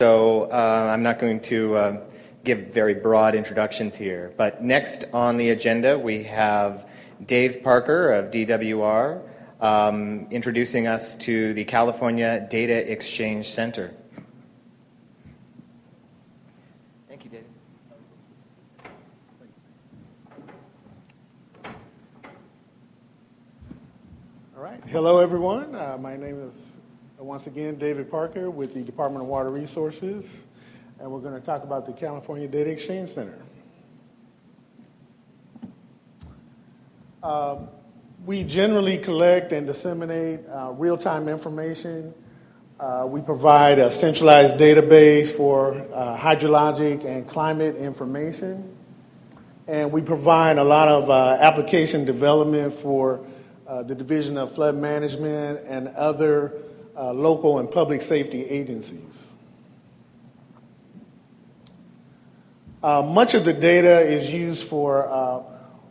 So I'm not going to give very broad introductions here. But next on the agenda, we have Dave Parker of DWR introducing us to the California Data Exchange Center. Thank you, Dave. All right. Hello, everyone. My name is, once again, David Parker with the Department of Water Resources, and we're going to talk about the California Data Exchange Center. We generally collect and disseminate real-time information. We provide a centralized database for hydrologic and climate information, and we provide a lot of application development for the Division of Flood Management and other local and public safety agencies. Much of the data is used for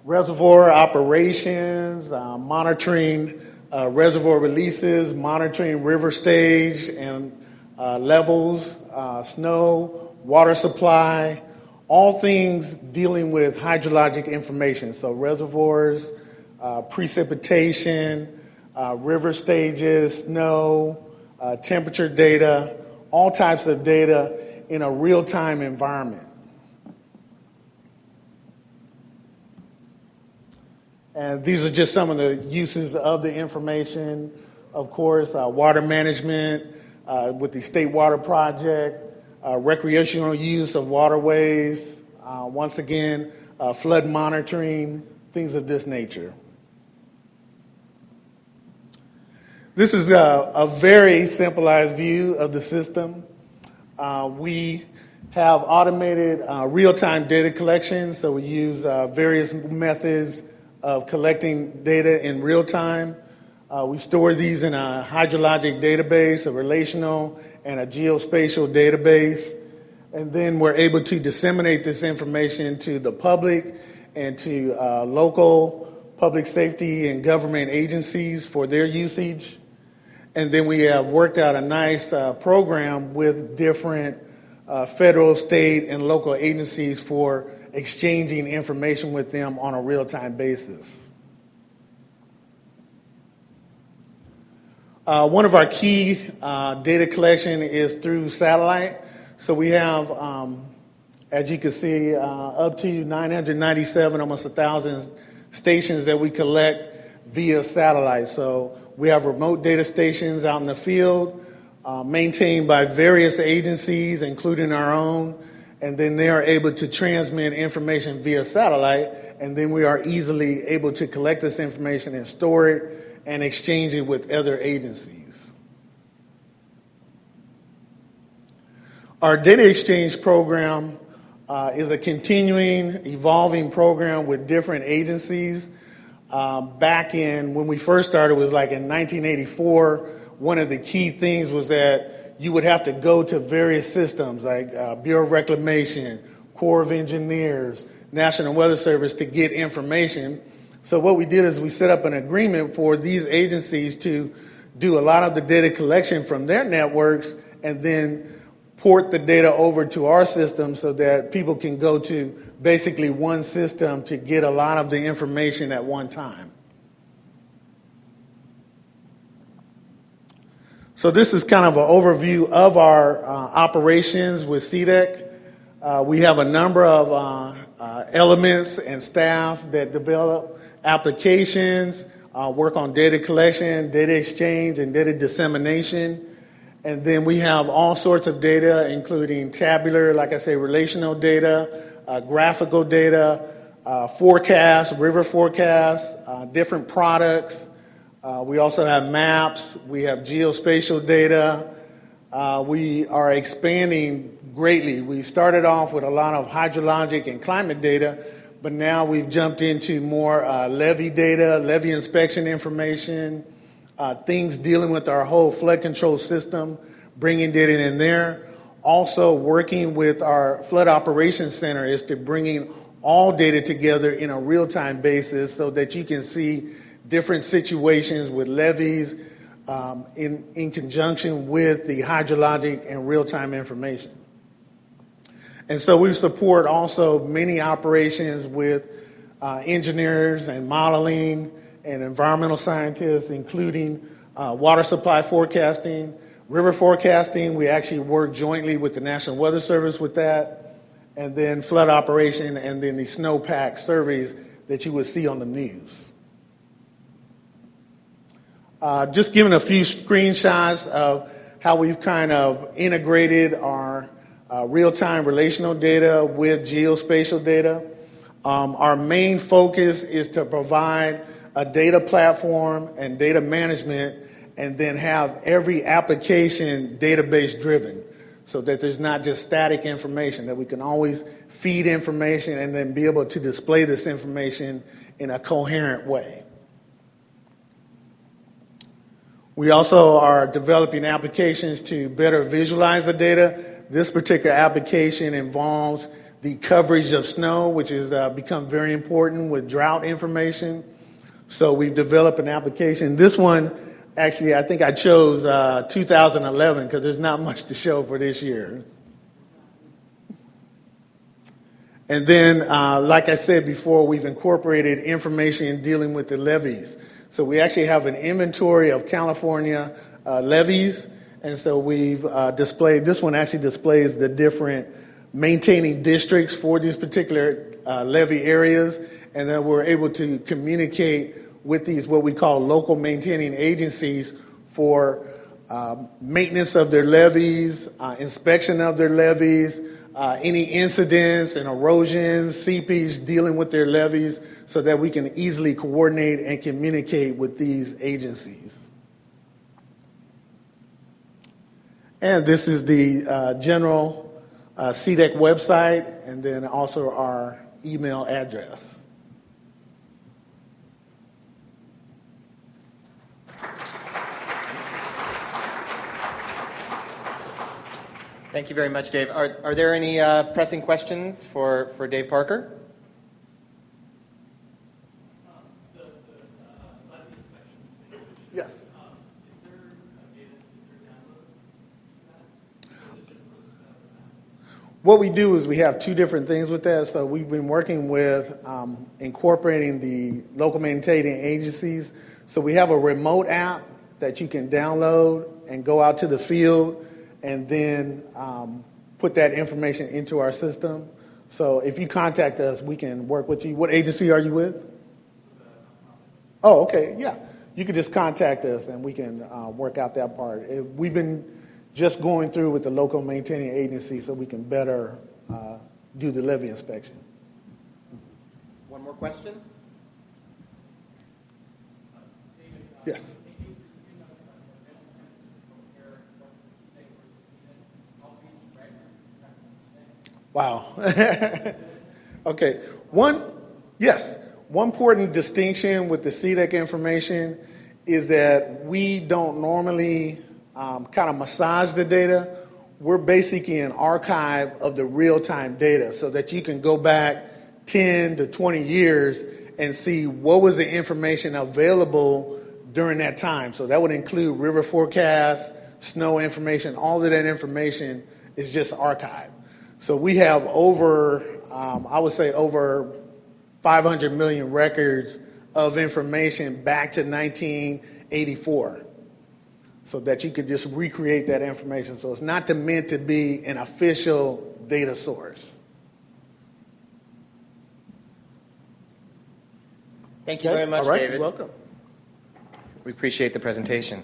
reservoir operations, monitoring reservoir releases, monitoring river stage and levels, snow, water supply, all things dealing with hydrologic information. So reservoirs, precipitation, river stages, snow, temperature data, all types of data in a real-time environment. And these are just some of the uses of the information. Of course, water management with the State Water Project, recreational use of waterways, once again, flood monitoring, things of this nature. This is a very simplified view of the system. We have automated real-time data collection, so we use various methods of collecting data in real time. We store these in a hydrologic database, a relational, and a geospatial database. And then we're able to disseminate this information to the public and to local public safety and government agencies for their usage. And then we have worked out a nice program with different federal, state, and local agencies for exchanging information with them on a real-time basis. One of our key data collection is through satellite. So we have, as you can see, up to 997, almost 1,000 stations that we collect via satellite. So we have remote data stations out in the field, maintained by various agencies, including our own, and then they are able to transmit information via satellite, and then we are easily able to collect this information and store it and exchange it with other agencies. Our data exchange program is a continuing, evolving program with different agencies. Back in, when we first started, was like in 1984, one of the key things was that you would have to go to various systems like Bureau of Reclamation, Corps of Engineers, National Weather Service to get information. So what we did is we set up an agreement for these agencies to do a lot of the data collection from their networks and then port the data over to our system so that people can go to basically one system to get a lot of the information at one time. So this is kind of an overview of our operations with CDEC. We have a number of elements and staff that develop applications, work on data collection, data exchange, and data dissemination. And then we have all sorts of data, including tabular, like I say, relational data, graphical data, forecasts, river forecasts, different products. We also have maps. We have geospatial data. We are expanding greatly. We started off with a lot of hydrologic and climate data, but now we've jumped into more levee data, levee inspection information, things dealing with our whole flood control system, bringing data in there. Also working with our Flood Operations Center is to bringing all data together in a real-time basis so that you can see different situations with levees, in conjunction with the hydrologic and real-time information. And so we support also many operations with engineers and modeling and environmental scientists, including water supply forecasting, river forecasting. We actually work jointly with the National Weather Service with that, and then flood operation, and then the snowpack surveys that you would see on the news. Just giving a few screenshots of how we've kind of integrated our real-time relational data with geospatial data. Our main focus is to provide a data platform and data management, and then have every application database driven, so that there's not just static information, that we can always feed information and then be able to display this information in a coherent way. We also are developing applications to better visualize the data. This particular application involves the coverage of snow, which has become very important with drought information. So we've developed an application. This one, actually, I think I chose 2011 because there's not much to show for this year. And then, like I said before, we've incorporated information dealing with the levees. So we actually have an inventory of California levees. And so we've displayed, this one actually displays the different maintaining districts for these particular levee areas. And then we're able to communicate with these, what we call local maintaining agencies, for maintenance of their levees, inspection of their levees, any incidents and erosions, seepage dealing with their levees, so that we can easily coordinate and communicate with these agencies. And this is the general CDEC website, and then also our email address. Thank you very much, Dave. Are there any pressing questions for Dave Parker? Yes. What we do is we have two different things with that. So we've been working with incorporating the local maintaining agencies. So we have a remote app that you can download and go out to the field and then put that information into our system. So if you contact us, we can work with you. What agency are you with? Oh, okay, yeah. You can just contact us and we can work out that part. We've been just going through with the local maintaining agency so we can better do the levee inspection. One more question? Yes. Wow. Okay. One important distinction with the CDEC information is that we don't normally kind of massage the data. We're basically an archive of the real-time data, so that you can go back 10 to 20 years and see what was the information available during that time. So that would include river forecasts, snow information. All of that information is just archived. So we have over, I would say over 500 million records of information back to 1984, so that you could just recreate that information. So it's not meant to be an official data source. Thank you very much, All right, David. You're welcome. We appreciate the presentation.